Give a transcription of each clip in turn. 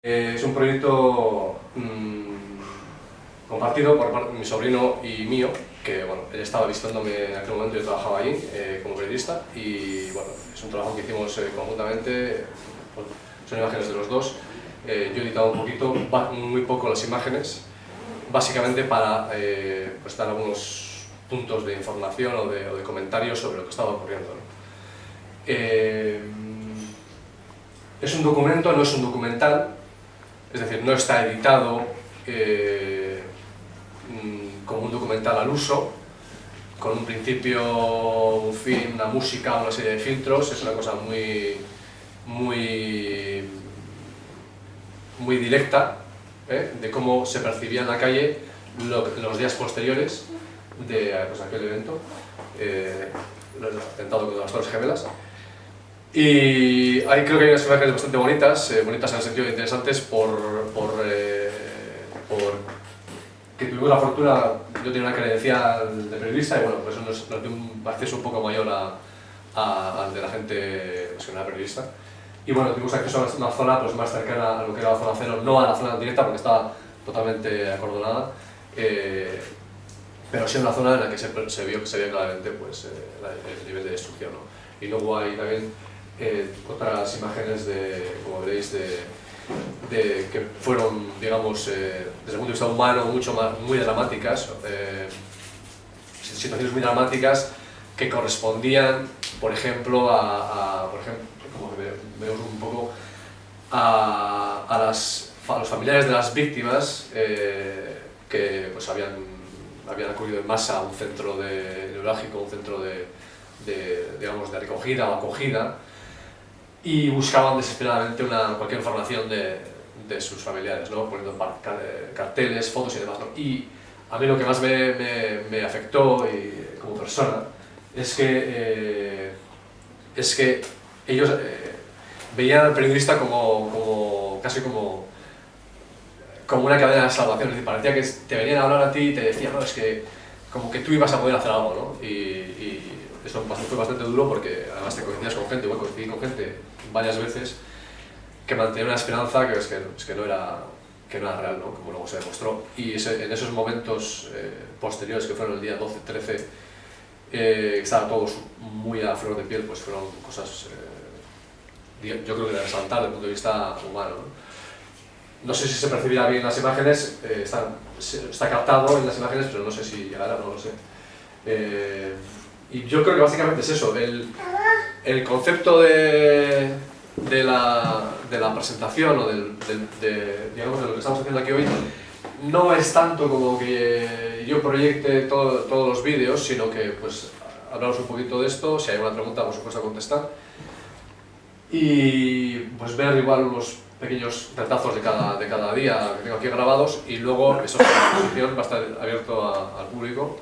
Es un proyecto compartido por mi sobrino y mío, que bueno, él estaba visitándome en aquel momento, yo trabajaba allí como periodista, y bueno, es un trabajo que hicimos conjuntamente, son imágenes de los dos. Yo he editado un poquito, muy poco las imágenes, básicamente para pues dar algunos puntos de información o de comentarios sobre lo que estaba ocurriendo, ¿no? Es un documento, no es un documental, es decir, no está editado como un documental al uso, con un principio, un fin, una música, una serie de filtros. Es una cosa muy directa, de cómo se percibía en la calle los días posteriores de pues, aquel evento, el atentado contra las Torres Gemelas. Y ahí creo que hay unas imágenes bastante bonitas, bonitas en el sentido de interesantes por que tuvimos la fortuna. Yo tenía una credencial de periodista y bueno, pues eso nos dio un acceso un poco mayor al de la gente pues, que no era periodista. Y bueno, tuvimos acceso a una zona pues, más cercana a lo que era la zona cero, no a la zona directa porque estaba totalmente acordonada, pero sí en una zona en la que se vio claramente pues, el nivel de destrucción, ¿no? Y luego hay también otras imágenes, como veréis, que fueron, digamos, desde el punto de vista humano, muy dramáticas, situaciones muy dramáticas que correspondían, por ejemplo, como vemos un poco, a los familiares de las víctimas que pues, habían acudido en masa a un centro neurálgico, un centro digamos, de recogida o acogida, y buscaban desesperadamente cualquier información de sus familiares, ¿no? Poniendo carteles, fotos y demás, ¿no? Y a mí lo que más me afectó como persona es que ellos veían al periodista casi como una cadena de salvación. Es decir, parecía que te venían a hablar a ti y te decían, no, es que como que tú ibas a poder hacer algo, ¿no? Y eso fue bastante duro porque además te coincidías con gente, bueno, coincidí con gente varias veces que mantenía una esperanza que no era real, ¿no? Como luego se demostró. Y en esos momentos posteriores, que fueron el día 12-13, estaban todos muy a flor de piel, pues fueron cosas, yo creo que de resaltar desde el punto de vista humano, ¿no? No sé si se percibirá bien las imágenes, está captado en las imágenes, pero no sé si llegará, no lo sé. Y yo creo que básicamente es eso, el concepto de la presentación o digamos, de lo que estamos haciendo aquí hoy no es tanto como que yo proyecte todos los vídeos, sino que pues hablamos un poquito de esto, si hay alguna pregunta por supuesto a contestar, y pues ver igual unos pequeños retazos de cada día que tengo aquí grabados, y luego eso, la exposición va a estar abierto al público.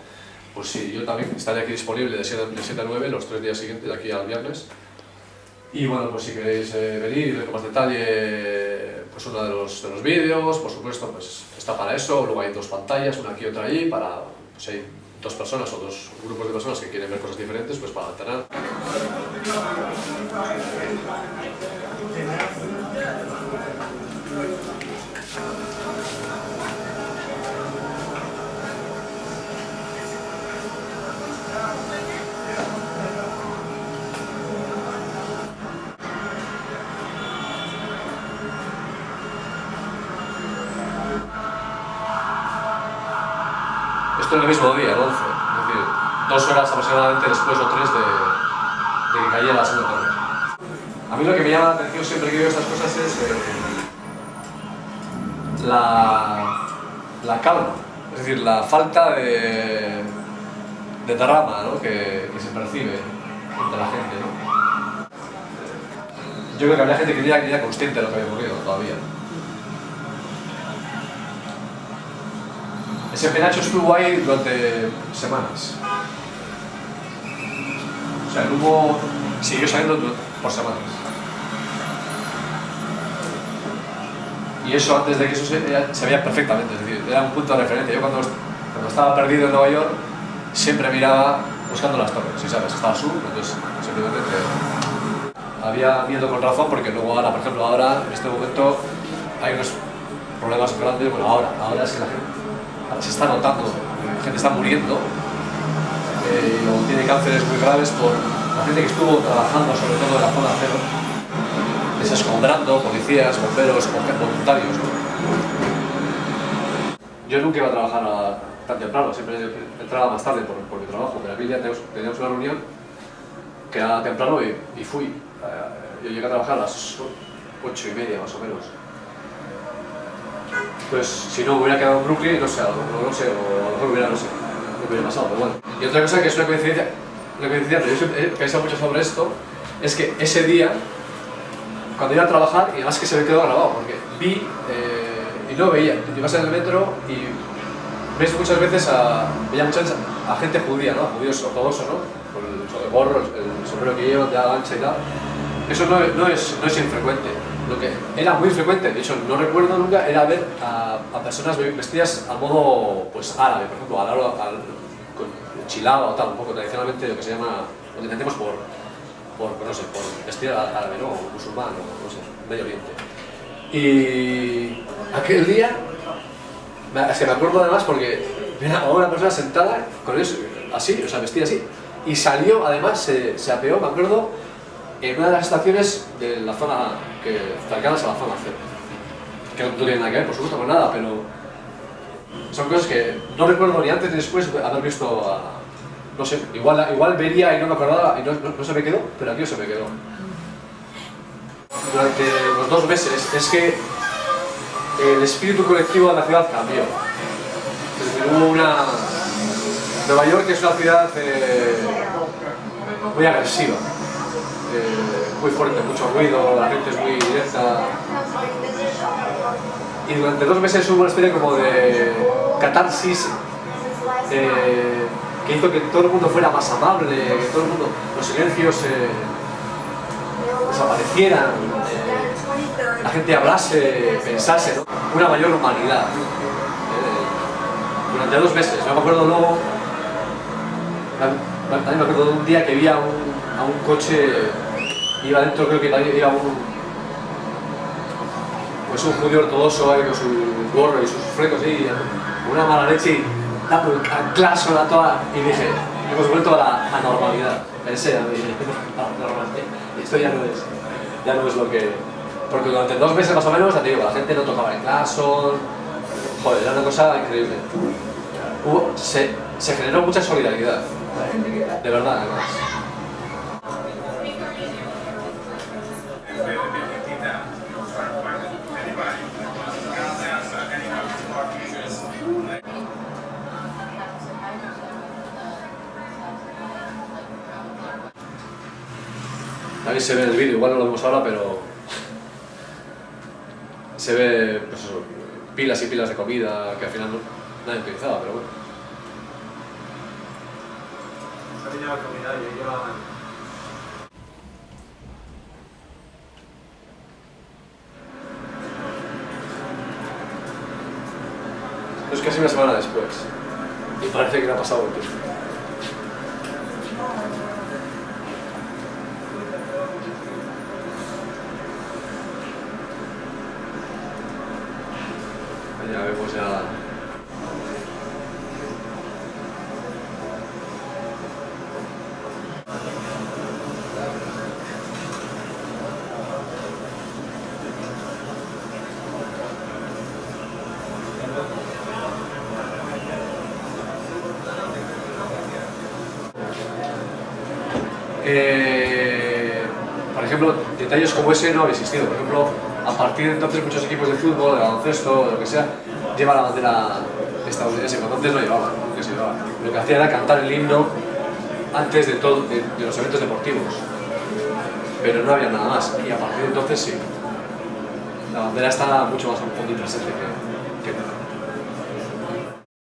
Pues sí, yo también estaré aquí disponible de 7 a 9 los 3 días siguientes, de aquí al viernes. Y bueno, pues si queréis venir y ver con más detalle pues uno de los vídeos, por supuesto, pues está para eso. Luego hay 2 pantallas, una aquí y otra allí, para si hay 2 personas o 2 grupos de personas que quieren ver cosas diferentes, pues para alternar. Esto en el mismo día, el 11, es decir, 2 horas aproximadamente después o 3 de que cayera la segunda torre. A mí lo que me llama la atención siempre que veo estas cosas es la calma, es decir, la falta de drama, ¿no? que se percibe entre la gente, ¿no? Yo creo que habría gente que era consciente de lo que había ocurrido todavía. Ese penacho estuvo ahí durante semanas. O sea, el humo siguió saliendo por semanas. Y eso antes de que eso se veía perfectamente, es decir, era un punto de referencia. Yo cuando estaba perdido en Nueva York siempre miraba buscando las torres, si sabes, estaba al sur, entonces simplemente había miedo con razón porque luego ahora, por ejemplo, ahora en este momento hay unos problemas grandes, bueno, ahora es que la gente se está notando, la gente está muriendo, o tiene cánceres muy graves por la gente que estuvo trabajando, sobre todo en la zona cero, desescondrando, policías, bomberos, voluntarios, ¿no? Yo nunca iba a trabajar tan temprano, siempre entraba más tarde por mi trabajo, pero aquel día teníamos una reunión que era temprano y fui. Yo llegué a trabajar a las 8:30 más o menos. Pues si no me hubiera quedado en Brooklyn, no sé, o a lo mejor hubiera, no sé, lo que hubiera pasado, pero bueno. Y otra cosa que es una coincidencia, pero yo siempre he pensado mucho sobre esto, es que ese día, cuando iba a trabajar, y además que se me quedó grabado, porque vi y no veía, ibas en el metro y ves muchas veces veía muchas veces a gente judía, ¿no? Judíos ortodoxos, ¿no? Con el gorro, el sombrero que llevan de ala ancha y tal. Eso no es infrecuente. Lo que era muy frecuente, de hecho no recuerdo nunca, era ver a personas vestidas al modo pues árabe, por ejemplo, con chilaba o tal, un poco tradicionalmente lo que se llama, lo que entendemos por no sé, por vestir árabe, ¿no? O musulmán, o no sé, Medio Oriente. Y aquel día, es que me acuerdo además porque era una persona sentada con eso, así, o sea, vestida así, y salió, además, se apeó, me acuerdo, en una de las estaciones de la zona cercanas a la zona C, que no tiene nada que ver, por supuesto, con nada, pero son cosas que no recuerdo ni antes ni después de haber visto no sé, igual vería y no me acordaba y no se me quedó, pero aquí se me quedó. Durante los 2 meses es que el espíritu colectivo de la ciudad cambió. Es decir, Nueva York es una ciudad muy agresiva, muy fuerte, mucho ruido, la gente es muy directa. Y durante 2 meses hubo una especie como de catarsis que hizo que todo el mundo fuera más amable, que todo el mundo, los silencios desaparecieran, la gente hablase, pensase, ¿no? Una mayor humanidad. Durante 2 meses, yo me acuerdo luego, también me acuerdo de un día que vi a un coche, iba dentro, creo que iba pues un judío ortodoxo ahí con su gorro y sus flecos y una mala leche y dando el claso a toda, y dije, hemos vuelto a la normalidad. Pensé, esto ya no es lo que... Porque durante 2 meses más o menos, ya te digo, la gente no tocaba el claxon, joder, era una cosa increíble. Se generó mucha solidaridad, de verdad, además. Ahí se ve en el vídeo, igual no lo vemos ahora, pero se ve pues eso, pilas y pilas de comida que al final nadie utilizaba, pero bueno. Es casi una semana después y parece que no ha pasado el tiempo. Ya vemos ya... por ejemplo, detalles como ese no han existido. Por ejemplo, a partir de entonces muchos equipos de fútbol, de baloncesto, de lo que sea, llevan la bandera estadounidense, pero antes no llevaban, nunca se llevaba. Lo que hacía era cantar el himno antes de los eventos deportivos, pero no había nada más. Y a partir de entonces sí, la bandera está mucho más omnipresente que